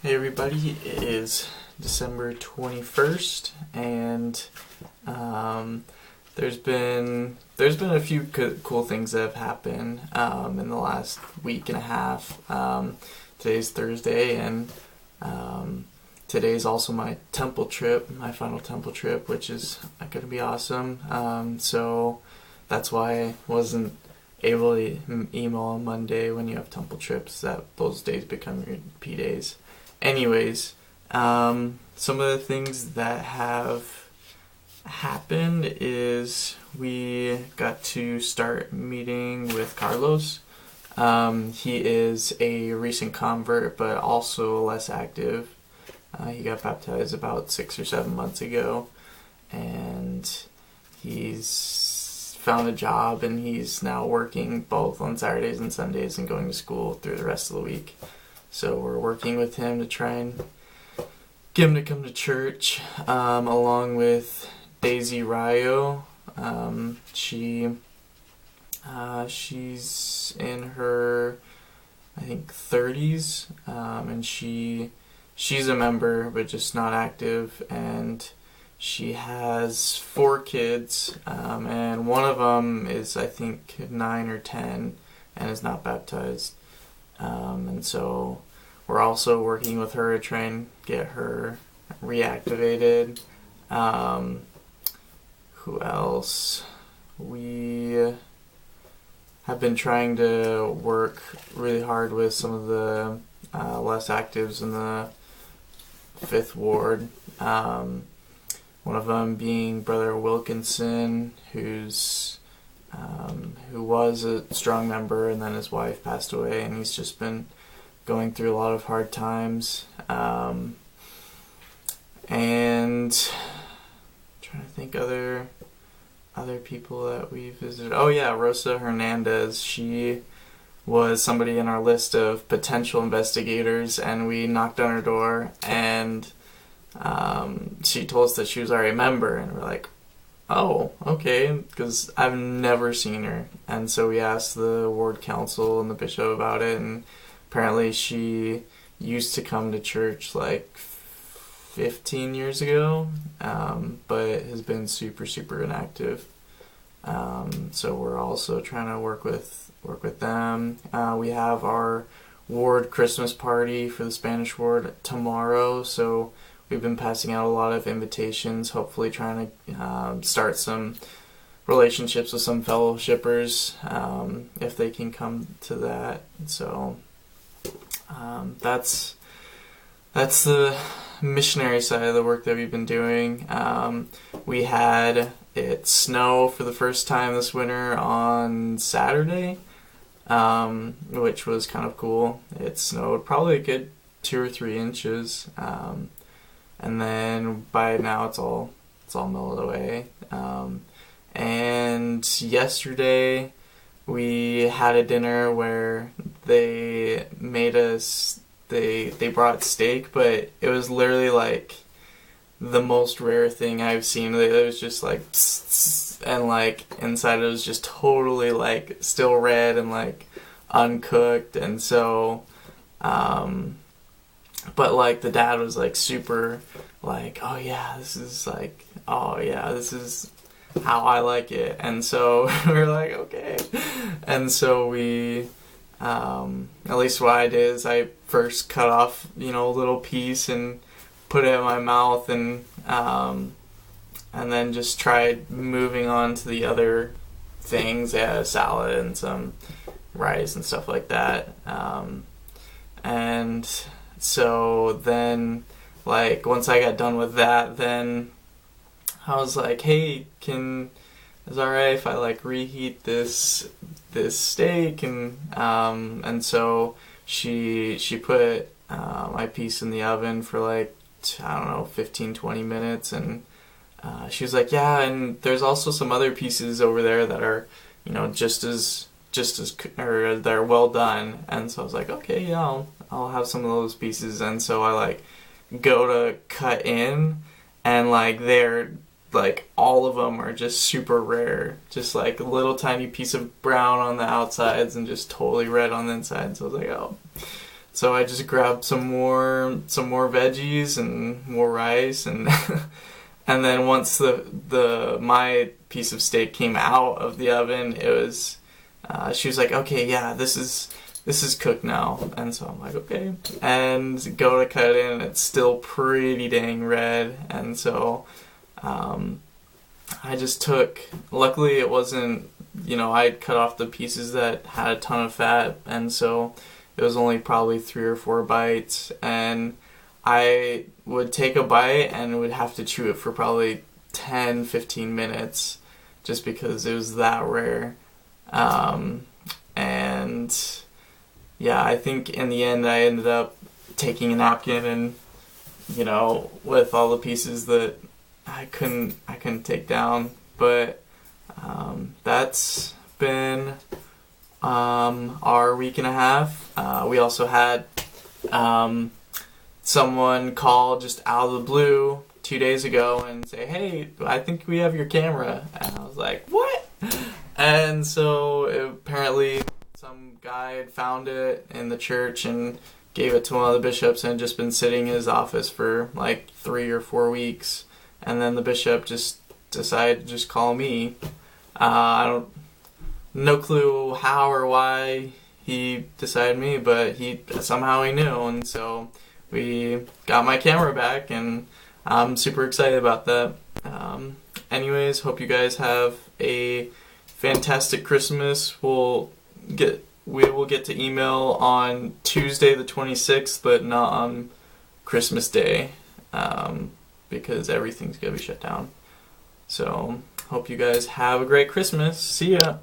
Hey everybody, it is December 21st, and um, there's been a few cool things that have happened in the last week and a half. Today's Thursday, and today's also my temple trip, my final temple trip, which is going to be awesome. So that's why I wasn't able to email on Monday when you have temple trips, that those days become your P days. Anyways, some of the things that have happened is we got to start meeting with Carlos. He is a recent convert, but also less active. He got baptized about 6 or 7 months ago, and he's found a job, and he's now working both on Saturdays and Sundays and going to school through the rest of the week. So we're working with him to try and get him to come to church, along with Daisy Rayo. She's in her, I think, 30s, and she's a member but just not active, and she has 4 kids, and one of them is, I think, 9 or 10 and is not baptized. And so we're also working with her to try and get her reactivated. Who else? We have been trying to work really hard with some of the less actives in the 5th Ward. One of them being Brother Wilkinson, who was a strong member, and then his wife passed away, and he's just been going through a lot of hard times. And I'm trying to think other people that we visited. Oh yeah, Rosa Hernandez. She was somebody in our list of potential investigators, and we knocked on her door, and she told us that she was already a member, and we're like, oh, okay, because I've never seen her. And so we asked the ward council and the bishop about it, and apparently she used to come to church like 15 years ago, but has been super inactive. So we're also trying to work with them. We have our ward Christmas party for the Spanish ward tomorrow, so we've been passing out a lot of invitations, hopefully trying to start some relationships with some fellowshippers, if they can come to that. So that's the missionary side of the work that we've been doing. We had it snow for the first time this winter on Saturday, which was kind of cool. It snowed probably a good 2 or 3 inches. And then by now it's all melted away. And yesterday we had a dinner where they made us, they brought steak, but it was literally like the most rare thing I've seen. It was just like and like inside it was just totally like still red and like uncooked, and so but like the dad was like super like, oh yeah, this is how I like it. And so we were like, okay. And so we, at least what I did is I first cut off, a little piece and put it in my mouth, and then just tried moving on to the other things. I had a salad and some rice and stuff like that. And so then, like, once I got done with that, then I was like, hey, is it alright if I like reheat this steak? And so she put my piece in the oven for like, I don't know, 15-20 minutes, and she was like, yeah, and there's also some other pieces over there that are, just as or they're well done. And so I was like, okay, yeah, I'll have some of those pieces. And so I like go to cut in, and like they're like all of them are just super rare, just like a little tiny piece of brown on the outsides and just totally red on the inside. So I was like, oh. So I just grabbed some more veggies and more rice, and and then once the my piece of steak came out of the oven, it was she was like, okay, yeah, this is cooked now. And so I'm like, okay, and go to cut it in, and it's still pretty dang red. And so I just took, luckily it wasn't, I cut off the pieces that had a ton of fat, and so it was only probably 3 or 4 bites, and I would take a bite and would have to chew it for probably 10-15 minutes just because it was that rare. And yeah, I think in the end I ended up taking a napkin and, with all the pieces that I couldn't take down. But that's been our week and a half. We also had someone call just out of the blue 2 days ago and say, hey, I think we have your camera. And I was like, what? And so apparently some guy had found it in the church and gave it to one of the bishops, and had just been sitting in his office for like 3 or 4 weeks. And then the bishop just decided to just call me. No clue how or why he decided me, but he knew, and so we got my camera back, and I'm super excited about that. Anyways, hope you guys have a fantastic Christmas. We will get to email on Tuesday the 26th, but not on Christmas Day, because everything's gonna be shut down. So hope you guys have a great Christmas. See ya.